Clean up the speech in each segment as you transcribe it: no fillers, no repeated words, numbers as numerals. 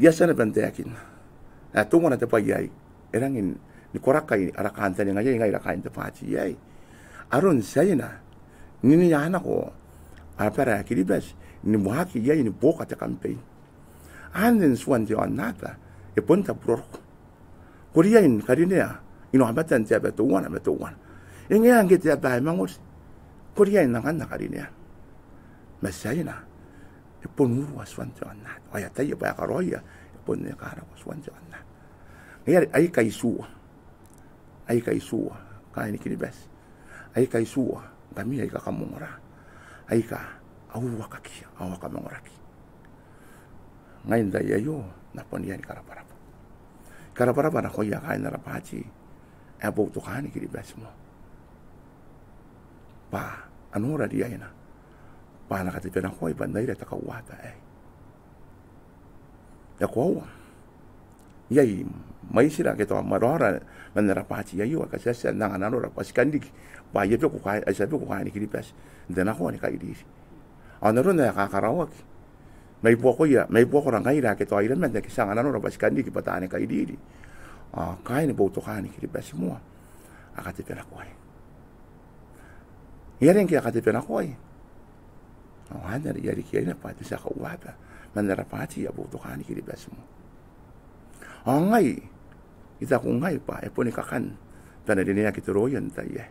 biasa na bantayakin. Tungo na tapay yay. Erangin, ni korakai arakanta ni ngayon ngay rakain tapati yay. Aron saya na, niniyana ko, para Kiribati, ni waaki yay ni buokam campaign. Anden suwan di anata, punta prok. Koreain karinia, abatan tiya betuan. Yang yang kita bay mangus, Koreain nangan karinia. Masaya na, punuru suwan di anata. Ayat tayo pa karoya, punnya kara suwan di anata. Ngayon aika isua, kain Kiribati. Aika isua, kami aika kamungora. Aika awakaki, awakamangoraki. Ngayon tayo napon yan karaparapa. Karaparapa na ko kain na rapachi. Abo to kain Kiribati mo. Pa, ano ra diya na? Pa nakatipin ako ibanday na takawata koaua. Yay, may sila kito marora manarapachi yayo kasi sa nanganano ra paskandik. Pa yepe ko kain, ay sabi ko kain Kiribati. Then ako ni kaidiri. Ano ron na kakarawak. May buoko rang kaira kito ay ramen na kisang ano ra paskandik ipatane kaidiri. Kain bo to kain Kiribati mo. Akatipin ako ay. Yaren kaya akatipin ako ay. Handa yari kaya na pati sa kawata. Manarapachi abo to kain Kiribati mo. Ngay, kita kung ngay pa, po ni kakan, panadiniya kituroyan tayo.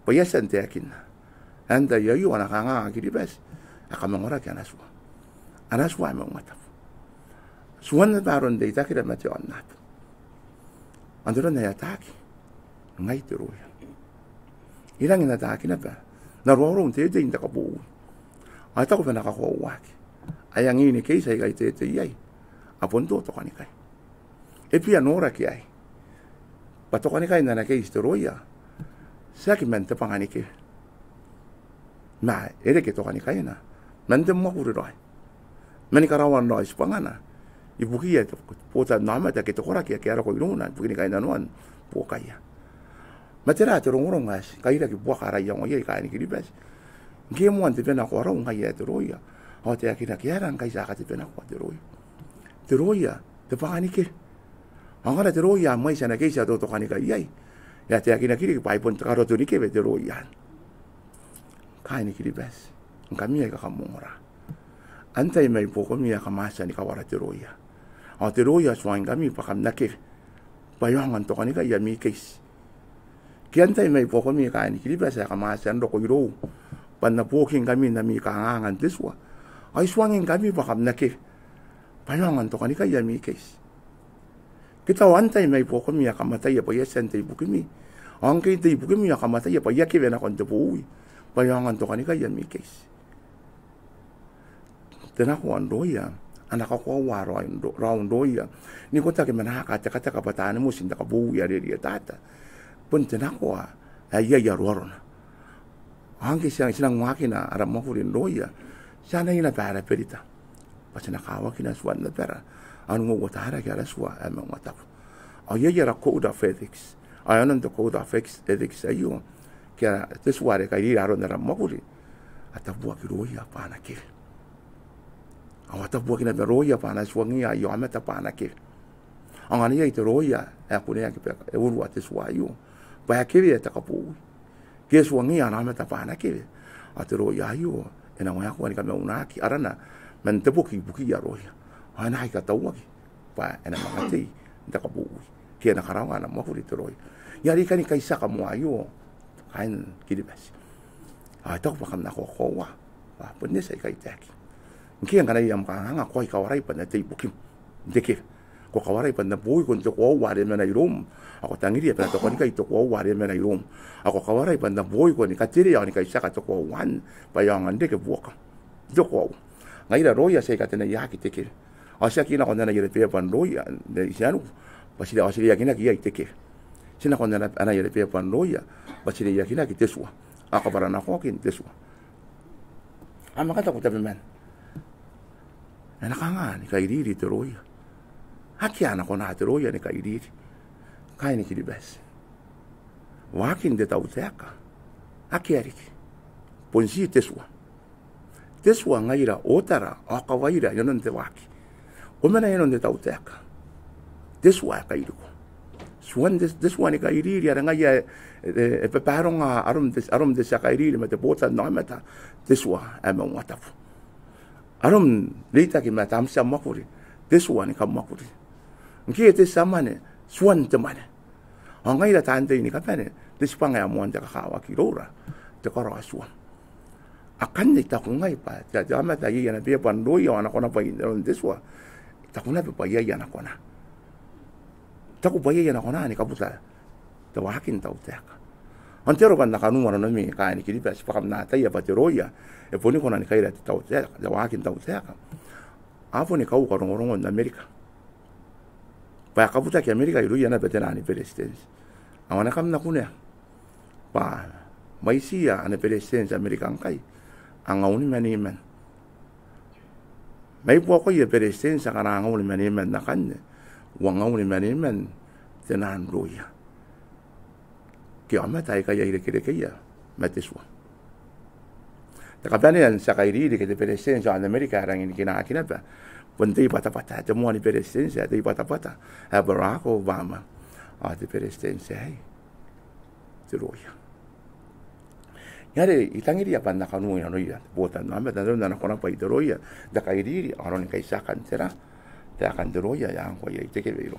Payasan tayakin na. Handa yayo, anakanga Kiribati, akamangora kaya anaswa. Anaswa ay Maungatabu. Suwan na baron day, takira matyawan nato. Andun na yataki, ngay turoyan. Ilang inataki na ba? Narorong tayo din nakabuwi. At ako pa nakakuawaki. Ay ang ini kaysa ikay tayo yay. Apunto to kanikay. Pianora kaya. Pato kanikay na nakay ROOIA. Sa akin man panganike. Ma, ereke to kanikay na. Mandem mo kuriroy. Manikarawan no is pangana. Ibukin ito puta nama ta kito koraki kaya ko inunan kanikay na noan po kaya. Matera turong ngas kaya ki buokara yang oyay kain Kiribati. Ngemo ante pena ko ro ngaya ROOIA. O te akina kaya kay sa kati pena ko ROOIA. Te panganike. Angara ROOIA mai sana kaysa to kanika yai. Ya te akina kiri pai pon karo to nike be ROOIA. Kain Kiribati. Ngkami ay kakamungora. Antai mai po kami kamasa ni kawara ROOIA. O ROOIA swang kami pakam nakir. Bayangan to kanika yami case. Kiantay may po kami kain Kiribati sa kamasa ndo ko iro. Panapoking kami na mi kangangan diswa. Ay swangin kami pakam nakir. Bayangan to kanika yami case. Kita antay may po kami akamatay pa yasan tay bukimi. Ang kay tay bukimi akamatay pa yakiven akon te buwi. Bayangan to kanika yami case. Tenako ang ROOIA, anak ako raun ROOIA. Ni ko ta ke manaka kata kapatane mo sinda kabuwi ari tata. Pun tenako ay yaroron. Ang kay siyang waaki na aram mo rin ROOIA. Sana ina para perita. Pasi nakawa kina suwan na pera. Anu mo watara kaya raswa ay Maungatabu. Ay yara code of ethics. Ay anon to code of ethics ayo. Kaya tesware kay aron na ramokuri. At tabuwa ki ROOIA pa nakir. Awatabuwa kina ROOIA pa na swangi ayo aomata pa nakir. Ang ano ito ROOIA ay kunya ki urwa teswayo. Pa kiri ta kapu. Kaya swangi aomata pa nakir. At ROOIA ayo ina mo ako ni kami unaki arana mantebuki buki ya ROOIA. Ana aika taua pa ena makati nda kabowi kia nakarawa na mo rito ROOIA yari kani kaisa ka mo ayo kain Kiribati ata pa kam nakoa pa punne sai kai taki kia ngana yam ka hanga koi kawara pa na te ibukin deke ko kawara pa na boy kon to ko ware mena irum ako tangiri pa to ko ni kai to ko ware mena irum ako kawara pa na boy ko ni katiri ya ni kaisa ka to ko wan pa yang ande ke buokam do ko ngai da ROOIA sai ka tena yaki teke Asya kina kona na yere pan ROOIA de isianu pasile asile yakina ki teke sina kona na ana yere pan ROOIA pasile yakina ki teswa akabara na ko kin teswa ama kata ko tabe man ana kanga ni kaidiri ROOIA haki ana kona ROOIA ni kaidiri kain Kiribati wakin de Tautaeka haki ariki ponsi teswa ngaira otara akawaira yonon te waki Omena eno de Tautaeka. This wa ka iru. Swan this one ka iri ri nga ya e peparonga arum de sa ka iri me te bota no meta. This wa e Maungatabu. Arum leita ki mata amsa makuri. This one ka makuri. Nki te samane swan te mane. Ngai la tante ni ka pene. This panga mo ante ka kawa ki rora. Te koro swan. Akan ni ta kungai pa. Ja jama ta ia na be pan roi ona kona pa in this wa. Ta kuna pa ia na kona. Ta ku pa ia na kona ni kabuta. Te waaki Tautaeka. Antero kan na kanu na mi kain Kiribati pa kam na ta ia pa te roia. E poni kona ni kaira te Tautaeka. Te waaki Tautaeka. Apo ni kau ka rongorongo na Amerika. Pa kabuta ki Amerika iru ia na betena ni president. Awana kam na kuna. Pa maisia ane president Amerika kai. Angauni maniman. May po ako yung president sa karangauni maniman na kanya. Wangauni maniman tinan roia. Kaya taekan ya Karekea matiswa. Takapani yan sa kairiri kaya president sa Amerika arangin kinakina pa. Punti pata-pata. Temo ni president sa ti pata-pata. Barack Obama. Ti president sa ay. Ti roia. Yare itangiri apa nakanu ya roia botan nama dan nakoa pa roia da kairiri aron kai sakan tera ta kan roia yang ko ya ite ke vero